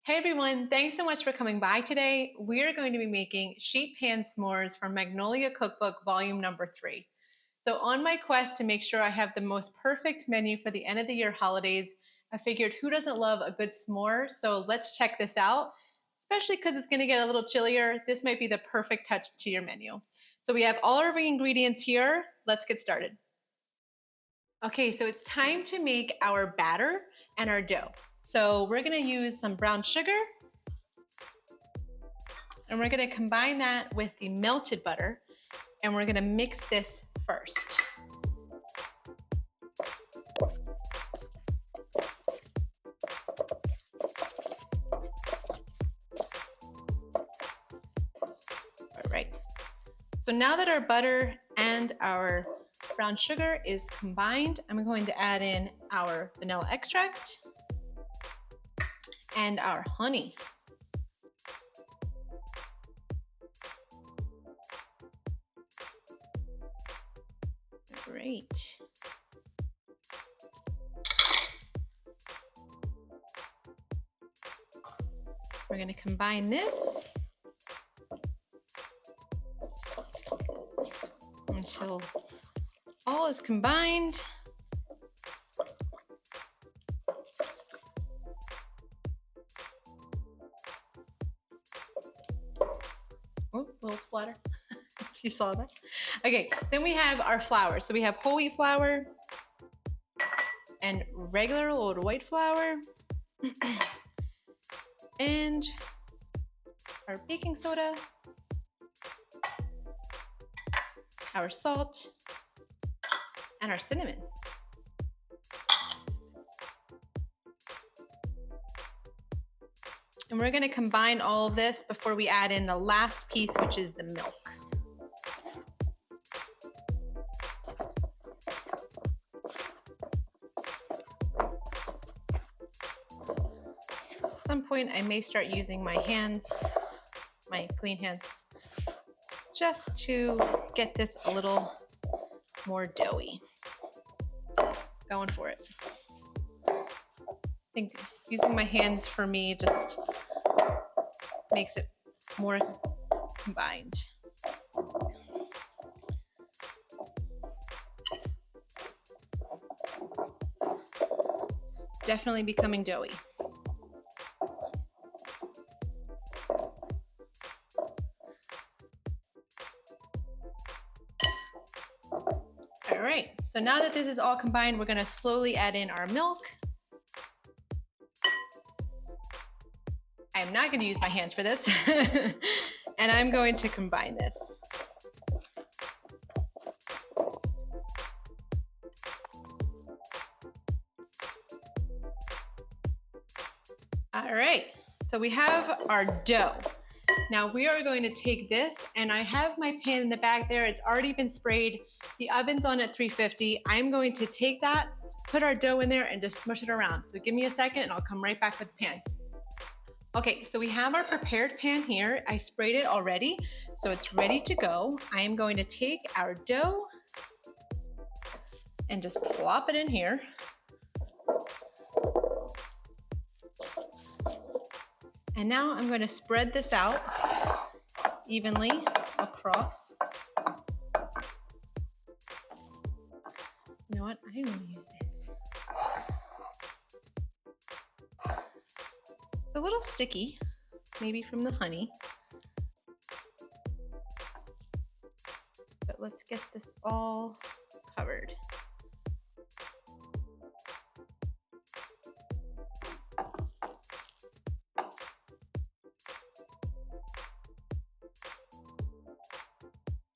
Hey everyone, thanks so much for coming by today. We are going to be making sheet pan s'mores from Magnolia Cookbook volume number 3. So on my quest to make sure I have the most perfect menu for the end of the year holidays, I figured who doesn't love a good s'more? So let's check this out, especially because it's gonna get a little chillier. This might be the perfect touch to your menu. So we have all our ingredients here. Let's get started. Okay, so it's time to make our batter and our dough. So we're gonna use some brown sugar, and we're gonna combine that with the melted butter, and we're gonna mix this first. All right, so now that our butter and our brown sugar is combined, I'm going to add in our vanilla extract and our honey. Great. We're going to combine this until all is combined. Oh, a little splatter. If you saw that. Okay, then we have our flour. So we have whole wheat flour and regular old white flour and our baking soda, our salt, and our cinnamon. And we're gonna combine all of this before we add in the last piece, which is the milk. At some point, I may start using my hands, my clean hands, just to get this a little more doughy. Going for it. I think using my hands for me just makes it more combined. It's definitely becoming doughy. All right, so now that this is all combined, we're gonna slowly add in our milk. I'm not gonna use my hands for this. And I'm going to combine this. All right, so we have our dough. Now we are going to take this, and I have my pan in the back there. It's already been sprayed. The oven's on at 350. I'm going to take that, put our dough in there, and just smush it around. So give me a second, and I'll come right back with the pan. Okay, so we have our prepared pan here. I sprayed it already, so it's ready to go. I am going to take our dough and just plop it in here. And now I'm going to spread this out evenly across. You know what? I'm going to use this. It's a little sticky, maybe from the honey. But let's get this all covered.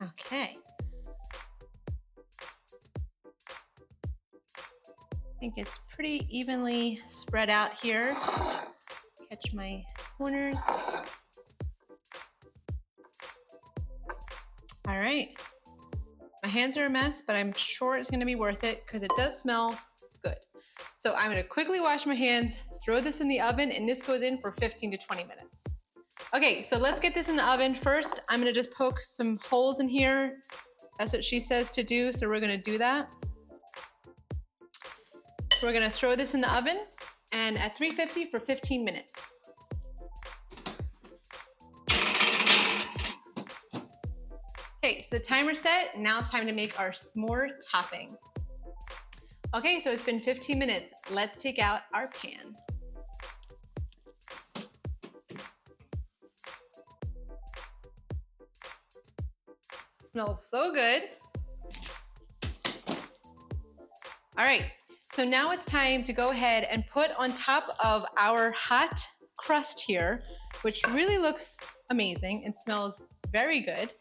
Okay. I think it's pretty evenly spread out here. Catch my corners. All right. My hands are a mess, but I'm sure it's gonna be worth it because it does smell good. So I'm gonna quickly wash my hands, throw this in the oven, and this goes in for 15 to 20 minutes. Okay, so let's get this in the oven. First, I'm gonna just poke some holes in here. That's what she says to do, so we're gonna do that. We're gonna throw this in the oven and at 350 for 15 minutes. Okay, so the timer's set. Now it's time to make our s'more topping. Okay, so it's been 15 minutes. Let's take out our pan. Smells so good. All right, so now it's time to go ahead and put on top of our hot crust here, which really looks amazing and smells very good.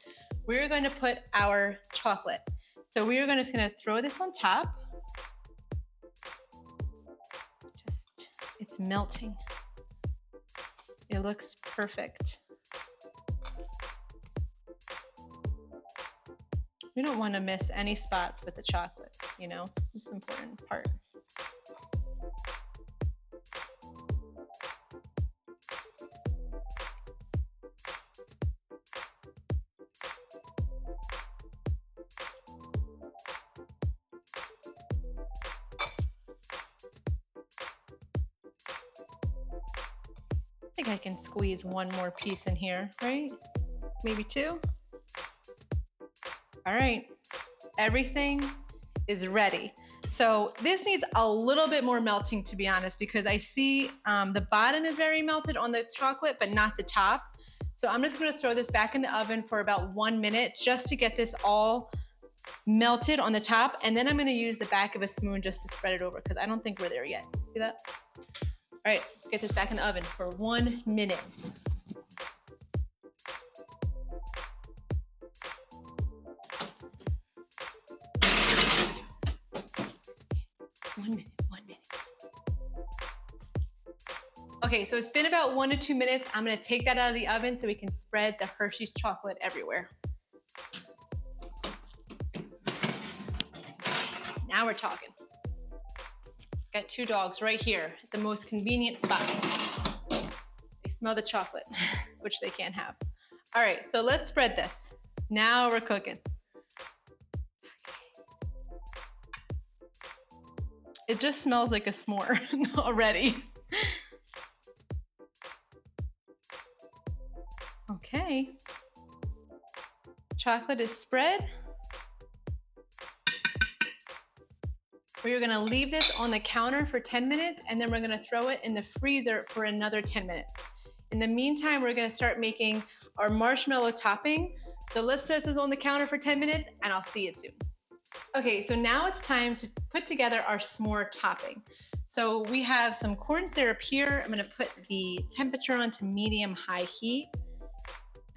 We're going to put our chocolate. So we are just going to throw this on top. It's melting. It looks perfect. We don't want to miss any spots with the chocolate, you know, it's an important part. I think I can squeeze one more piece in here, right? Maybe two. All right, everything is ready. So this needs a little bit more melting, to be honest, because I see the bottom is very melted on the chocolate, but not the top. So I'm just gonna throw this back in the oven for about 1 minute just to get this all melted on the top. And then I'm gonna use the back of a spoon just to spread it over because I don't think we're there yet. See that? All right, let's get this back in the oven for 1 minute. 1 minute, 1 minute. Okay, so it's been about 1 to 2 minutes. I'm gonna take that out of the oven so we can spread the Hershey's chocolate everywhere. Now we're talking. Got 2 dogs right here at the most convenient spot. They smell the chocolate, which they can't have. All right, so let's spread this. Now we're cooking. It just smells like a s'more already. Okay. Chocolate is spread. We're gonna leave this on the counter for 10 minutes and then we're gonna throw it in the freezer for another 10 minutes. In the meantime, we're gonna start making our marshmallow topping. So let's set this on the counter for 10 minutes and I'll see you soon. Okay, so now it's time to put together our s'more topping. So we have some corn syrup here. I'm gonna put the temperature on to medium-high heat.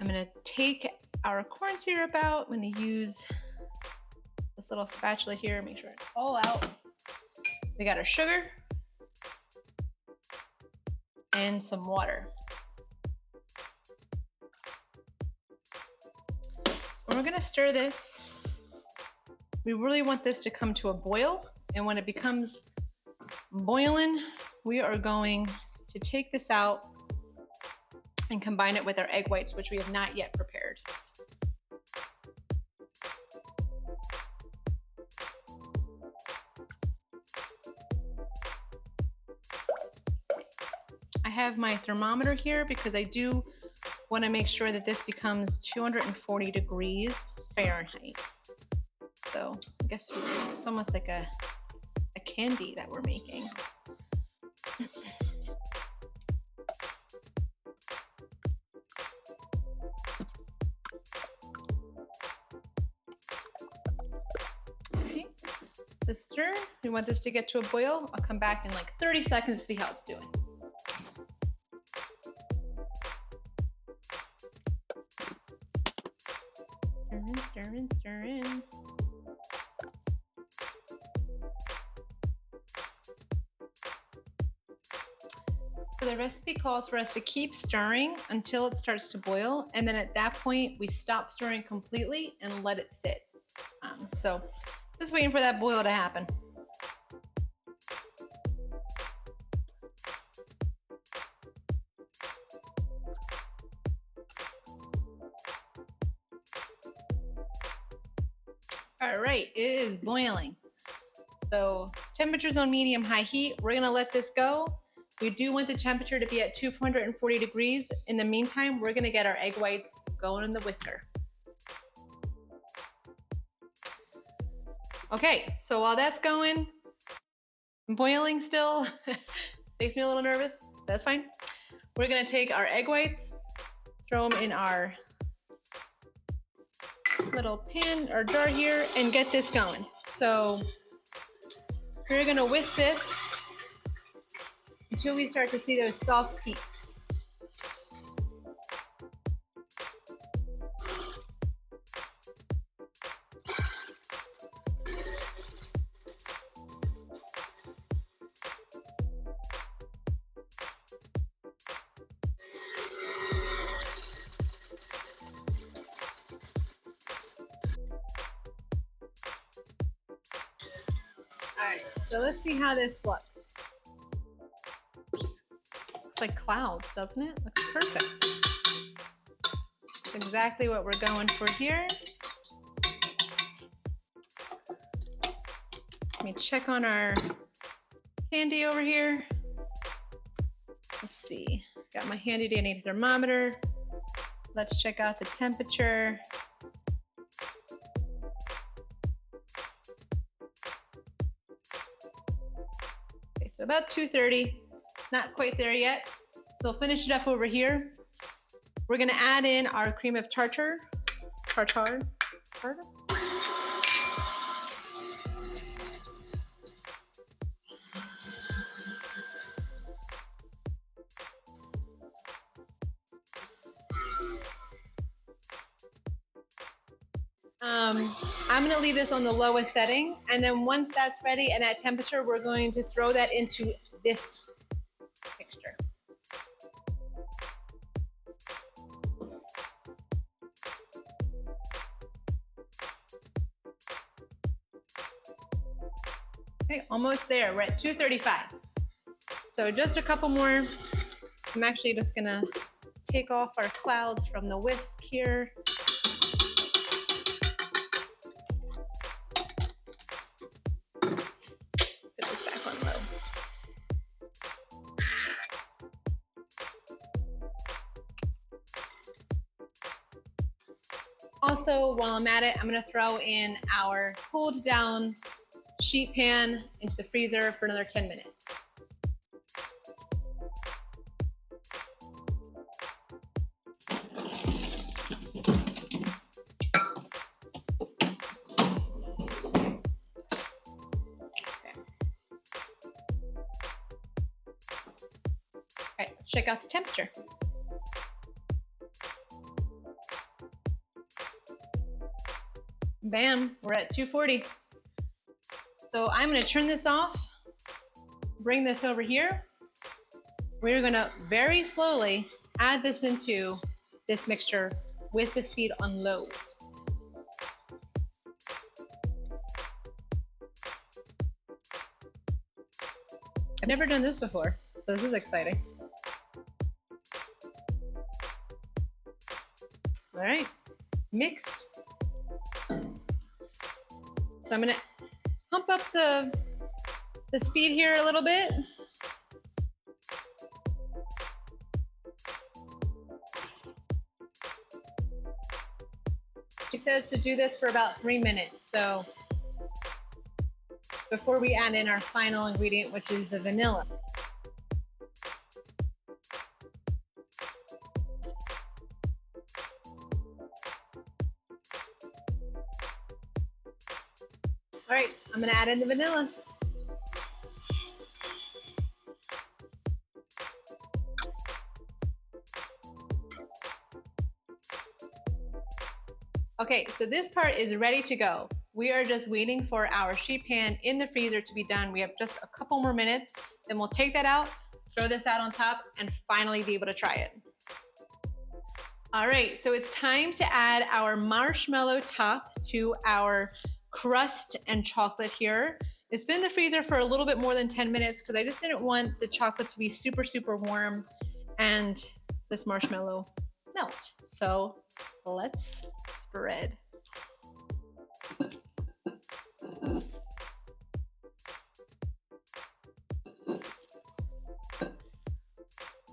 I'm gonna take our corn syrup out. I'm gonna use this little spatula here, make sure it's all out. We got our sugar and some water. And we're gonna stir this. We really want this to come to a boil, and when it becomes boiling, we are going to take this out and combine it with our egg whites, which we have not yet prepared. I have my thermometer here because I do want to make sure that this becomes 240 degrees Fahrenheit. So I guess it's almost like a candy that we're making. Okay, this stir. We want this to get to a boil. I'll come back in like 30 seconds to see how it's doing. Stir in, stir in. So the recipe calls for us to keep stirring until it starts to boil, and then at that point we stop stirring completely and let it sit. So just waiting for that boil to happen. All right, it is boiling. So temperature's on medium-high heat. We're gonna let this go. We do want the temperature to be at 240 degrees. In the meantime, we're gonna get our egg whites going in the whisker. Okay, so while that's going, boiling still, makes me a little nervous. That's fine. We're gonna take our egg whites, throw them in our little pan or jar here, and get this going. So we're gonna whisk this until we start to see those soft peaks. All right, so let's see how this looks. Oops. Looks like clouds, doesn't it? Looks perfect. That's exactly what we're going for here. Let me check on our candy over here. Let's see, got my handy dandy thermometer. Let's check out the temperature. Okay, so about 230, not quite there yet. So we'll finish it up over here. We're gonna add in our cream of tartar. I'm gonna leave this on the lowest setting, and then once that's ready and at temperature, we're going to throw that into this mixture. Okay, almost there. We're at 235. So just a couple more. I'm actually just gonna take off our clouds from the whisk here. Put this back on low. Also, while I'm at it, I'm gonna throw in our cooled down sheet pan into the freezer for another 10 minutes. All right, let's check out the temperature. Bam, we're at 240. So I'm gonna turn this off, bring this over here. We're gonna very slowly add this into this mixture with the speed on low. I've never done this before, so this is exciting. All right, mixed. So I'm gonna pump up the speed here a little bit. She says to do this for about 3 minutes. So before we add in our final ingredient, which is the vanilla. All right, I'm gonna add in the vanilla. Okay, so this part is ready to go. We are just waiting for our sheet pan in the freezer to be done. We have just a couple more minutes, then we'll take that out, throw this out on top, and finally be able to try it. All right, so it's time to add our marshmallow top to our crust and chocolate here. It's been in the freezer for a little bit more than 10 minutes because I just didn't want the chocolate to be super, super warm and this marshmallow melt. So let's spread.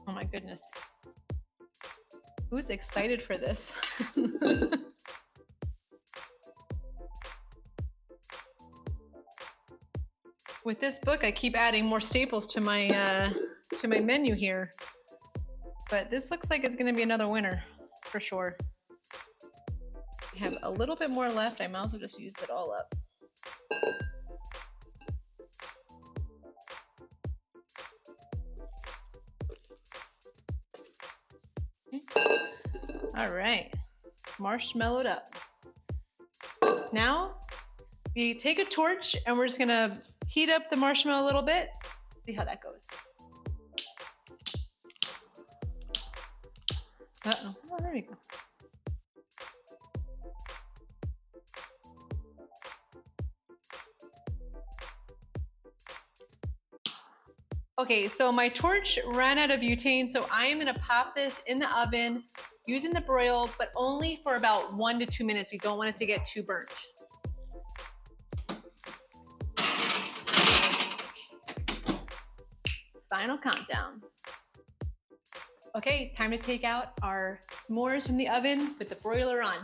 Oh my goodness. Who's excited for this? With this book, I keep adding more staples to my menu here. But this looks like it's gonna be another winner, for sure. I have a little bit more left. I might as well just use it all up. All right, marshmallowed up. Now, we take a torch and we're just gonna heat up the marshmallow a little bit. See how that goes. Uh-oh, oh, there we go. Okay, so my torch ran out of butane, so I am gonna pop this in the oven using the broil, but only for about 1 to 2 minutes. We don't want it to get too burnt. Final countdown. Okay, time to take out our s'mores from the oven with the broiler on.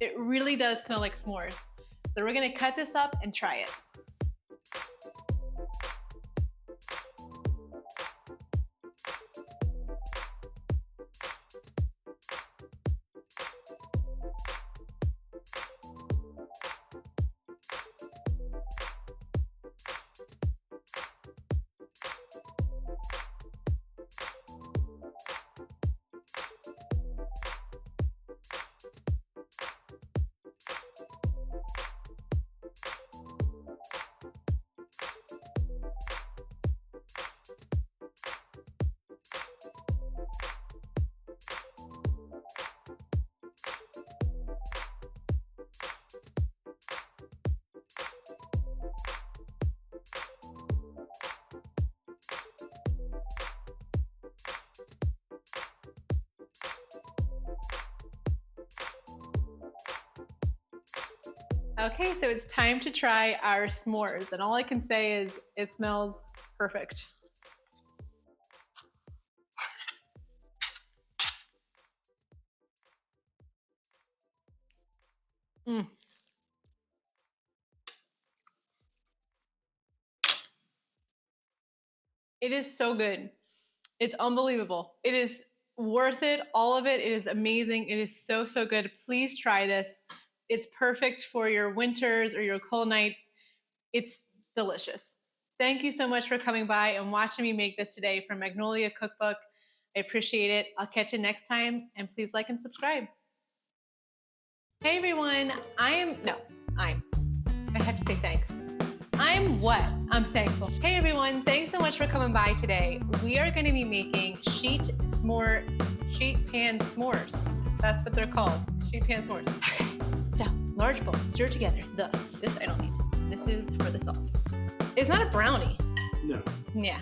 It really does smell like s'mores. So we're gonna cut this up and try it. Okay, so it's time to try our s'mores, and all I can say is it smells perfect. It is so good. It's unbelievable. It is worth it, all of it. It is amazing. It is so, so good. Please try this. It's perfect for your winters or your cold nights. It's delicious. Thank you so much for coming by and watching me make this today from Magnolia Cookbook. I appreciate it. I'll catch you next time, and please like and subscribe. Hey everyone, I have to say thanks. I'm thankful. Hey everyone, thanks so much for coming by today. We are gonna be making sheet pan s'mores. That's what they're called, sheet pan s'mores. So, large bowl, stir together. This I don't need. This is for the sauce. It's not a brownie. No. Yeah.